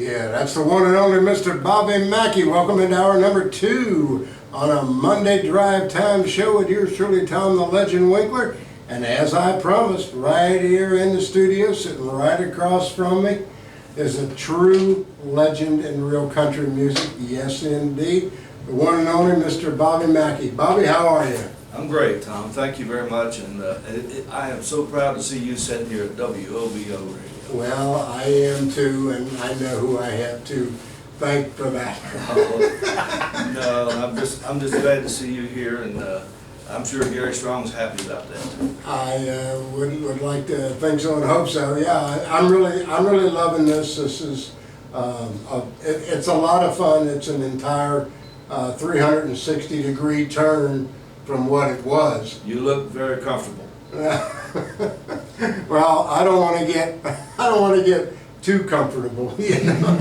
Yeah, that's the one and only Mr. Bobby Mackey. Welcome into hour number 2 on a Monday Drive Time show with yours truly, Tom the Legend Winkler. And as I promised, right here in the studio, sitting right across from me, is a true legend in real country music. Yes, indeed. The one and only Mr. Bobby Mackey. Bobby, how are you? I'm great, Tom. Thank you very much. And I am so proud to see you sitting here at WOBO Radio. Well, I am too, and I know who I have to thank for that. No, I'm just glad to see you here, and I'm sure Gary Strong's happy about that. I would like to think so and hope so. Yeah, I'm really loving this. This is it's a lot of fun. It's an entire 360-degree turn from what it was. You look very comfortable. Well, I don't want to get too comfortable. You know?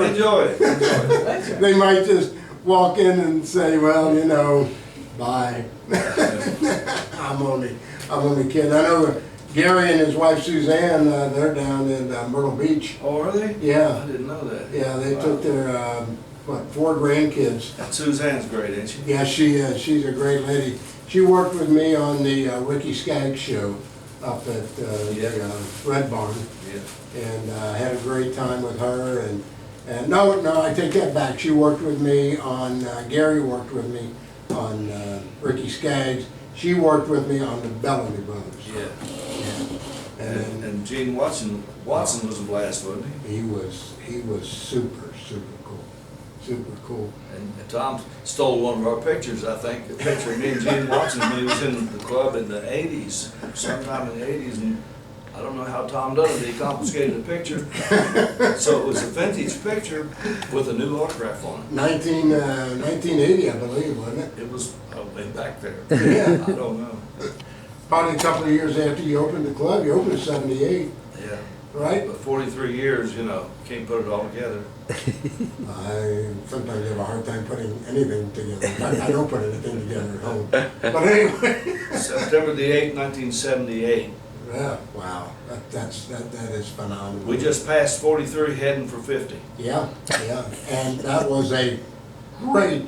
Enjoy it. They might just walk in and say, well, you know, bye. I'm only kidding. I know Gary and his wife Suzanne, they're down in Myrtle Beach. Oh, are they? Yeah. I didn't know that. Yeah, they took their 4 grandkids. And Suzanne's great, isn't she? Yeah, she is. She's a great lady. She worked with me on the Ricky Skaggs show up at the Red Barn. Yeah. And had a great time with her. And no, I take that back. She worked with me on, Gary worked with me on Ricky Skaggs. She worked with me on the Bellamy Brothers. Yeah. Yeah. And Gene Watson was a blast, wasn't he? He was super cool. Super cool. And Tom stole one of our pictures, I think, a picture of me and Gene Watson when he was in the club in the 80s, sometime in the 80s, and I don't know how Tom done it, he confiscated a picture. So it was a vintage picture with a new autograph on it. 1980, I believe, wasn't it? It was way back there. Yeah. I don't know. Probably a couple of years after you opened the club. You opened in '78, Yeah. right? But 43 years, you know, can't put it all together. I sometimes have a hard time putting anything together. In fact, I don't put anything together at home. But anyway. September the 8th, 1978. Yeah, wow. That is phenomenal. We just passed 43 heading for 50. Yeah. And that was a great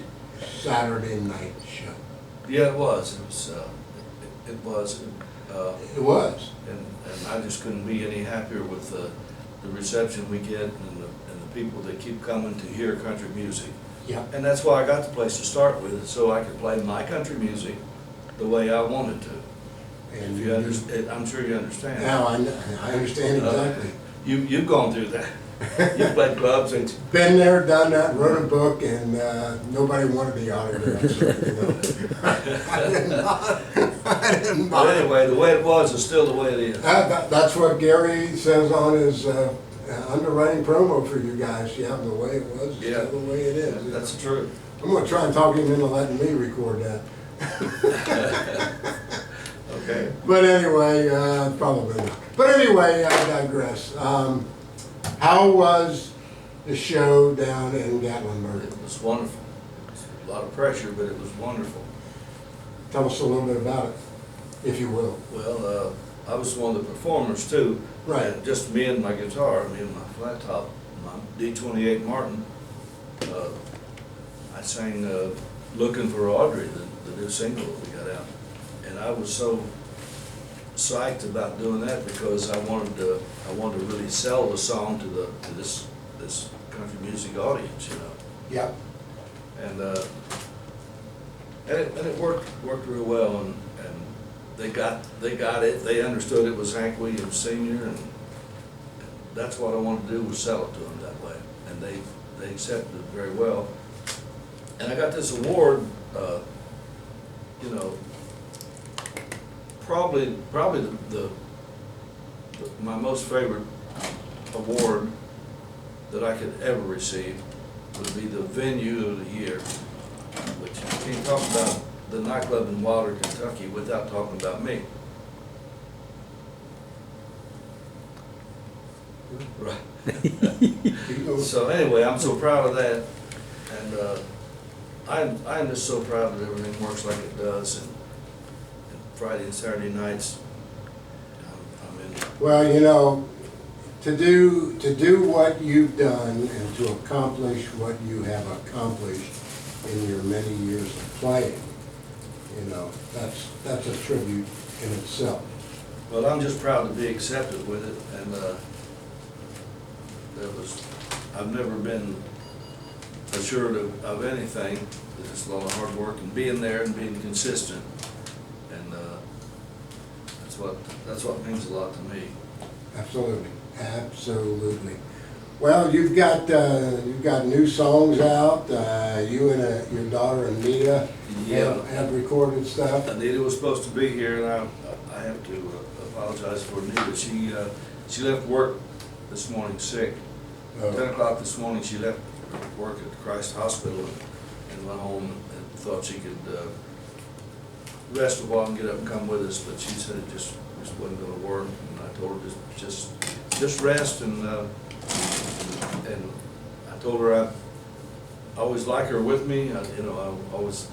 Saturday night show. Yeah, it was. It was. It was. And I just couldn't be any happier with the reception we get and the people that keep coming to hear country music. Yeah. And that's why I got the place to start with, so I could play my country music the way I wanted to. And If you understand, I'm sure you understand. Now I understand exactly. You've gone through that. You played clubs and. Been there, done that, wrote a book, and nobody wanted the autograph. So, you know. I didn't But buy it. anyway, the way it was is still the way it is. That's what Gary says on his underwriting promo for you guys. Yeah, the way it was, Yeah. still the way it is. you That's know. true. I'm going to try and talk him into letting me record that. Okay. But anyway, probably not. But anyway, I digress. How was the show down in Gatlinburg? It was wonderful. It was a lot of pressure, but it was wonderful. Tell us a little bit about it, if you will. Well, I was one of the performers too. Right. And just me and my guitar, me and my flat top, my D28 Martin. I sang "Looking for Audrey," the new single that we got out, and I was so psyched about doing that because I wanted to really sell the song to this country music audience, you know. Yep. And it worked real well, and they got it. They understood it was Hank Williams Sr., and that's what I wanted to do, was sell it to them that way, and they accepted it very well. And I got this award, you know, probably my most favorite award that I could ever receive would be the Venue of the Year, which you can't talk about the nightclub in Wilder, Kentucky without talking about me. Right. So anyway, I'm so proud of that, and I'm just so proud that everything works like it does, and Friday and Saturday nights, I'm in. Well, you know, to do what you've done and to accomplish what you have accomplished in your many years of playing, you know, that's a tribute in itself. Well, I'm just proud to be accepted with it, and I've never been assured of anything. It's a lot of hard work and being there and being consistent, and that's what means a lot to me. Absolutely, absolutely. Well, you've got new songs out. You and your daughter Anita have recorded stuff. Anita was supposed to be here, and I have to apologize for Anita. She left work this morning sick. 10 o'clock this morning, she left work at the Christ Hospital and went home and thought she could rest a while and get up and come with us, but she said it just wasn't going to work. And I told her just rest, and I told her I always like her with me. I always.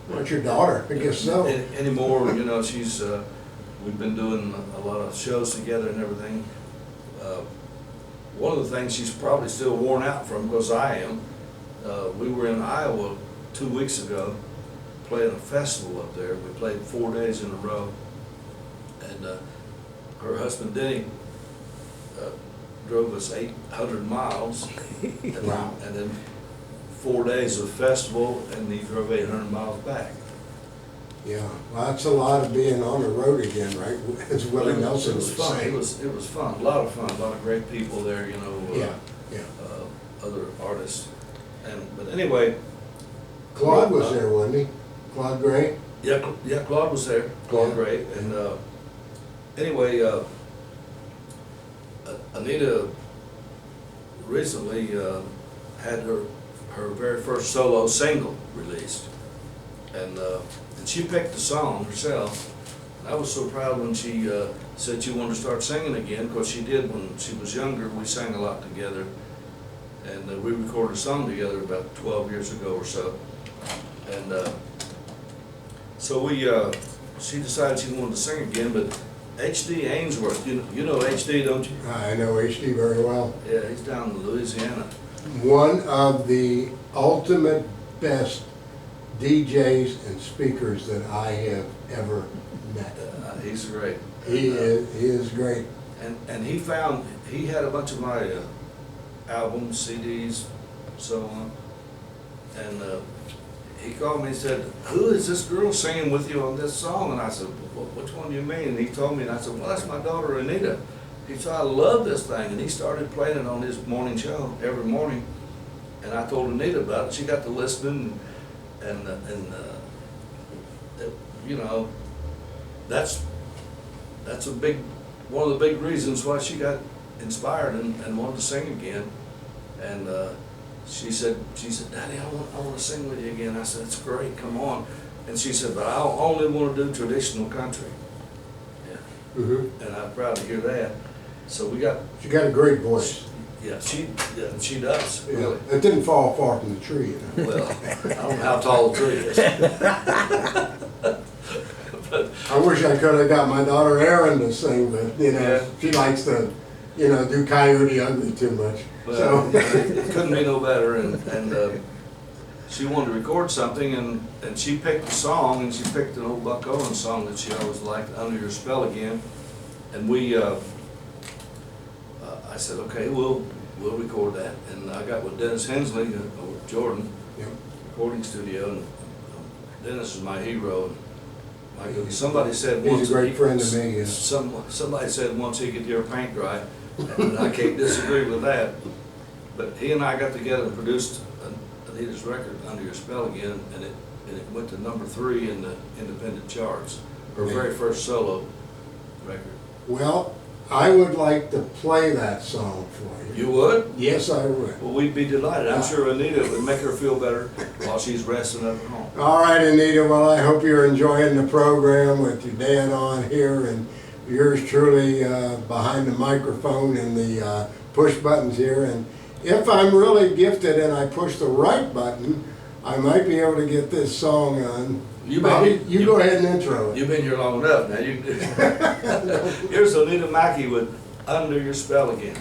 What's your daughter? I guess so. Anymore, you know, we've been doing a lot of shows together and everything. One of the things she's probably still worn out from, because I am, we were in Iowa 2 weeks ago playing a festival up there. We played 4 days in a row, and her husband Denny drove us 800 miles, and, wow. And then 4 days of festival, and he drove 800 miles back. Yeah, well, that's a lot of being on the road again, right? As Willie Nelson was would fun. say. It was fun. A lot of fun. A lot of great people there. You know. Yeah. Other artists. But anyway. Claude was there, wasn't he? Claude Gray. Yeah. Claude was there. Claude Gray. And anyway, Anita recently had her very first solo single released, and she picked the song herself. And I was so proud when she said she wanted to start singing again, because she did when she was younger. We sang a lot together, and we recorded a song together about 12 years ago or so. And so she decided she wanted to sing again, but H.D. Ainsworth, you know H.D., don't you? I know H.D. very well. Yeah, he's down in Louisiana. One of the ultimate best DJs and speakers that I have ever met. He's great. He is great. And he had a bunch of my albums, CDs, so on. And he called me and said, "Who is this girl singing with you on this song?" And I said, "Well, which one do you mean?" And he told me, and I said, "Well, that's my daughter Anita." He said, "I love this thing," and he started playing it on his morning show every morning. And I told Anita about it. She got to listening, and you know, that's one of the big reasons why she got inspired and wanted to sing again. And she said, "Daddy, I want to sing with you again." I said, "That's great, come on." And she said, "But I only want to do traditional country." Yeah. Mm-hmm. And I'm proud to hear that. So She got a great voice. Yeah, she does, Yeah. really. It didn't fall far from the tree, you know. Well, I don't know how tall the tree is. But, I wish I could have got my daughter Erin to sing, but, you know, Yeah. she likes to, you know, do Coyote Ugly too much. well, So. it couldn't be no better, and she wanted to record something, and she picked a song, and she picked an old Buck Owens song that she always liked, "Under Your Spell Again," and I said, "Okay, we'll record that." And I got with Dennis Hensley over at Jordan Yep. recording studio, and Dennis is my hero. My goodness, somebody said He's once, a great friend to me, yeah. Somebody said once he could hear paint dry, and I can't disagree with that. But he and I got together and produced Anita's record, "Under Your Spell Again," and it went to #3 in the independent charts. Her very first solo record. Well, I would like to play that song for you. You would? Yes, I would. Well, we'd be delighted. I'm sure Anita would make her feel better while she's resting up at home. All right, Anita, well, I hope you're enjoying the program with your dad on here and yours truly behind the microphone and the push buttons here. And if I'm really gifted and I push the right button, I might be able to get this song on. Bobby, you go ahead and intro it. You've been here long enough now. Here's Anita Mackey with "Under Your Spell Again."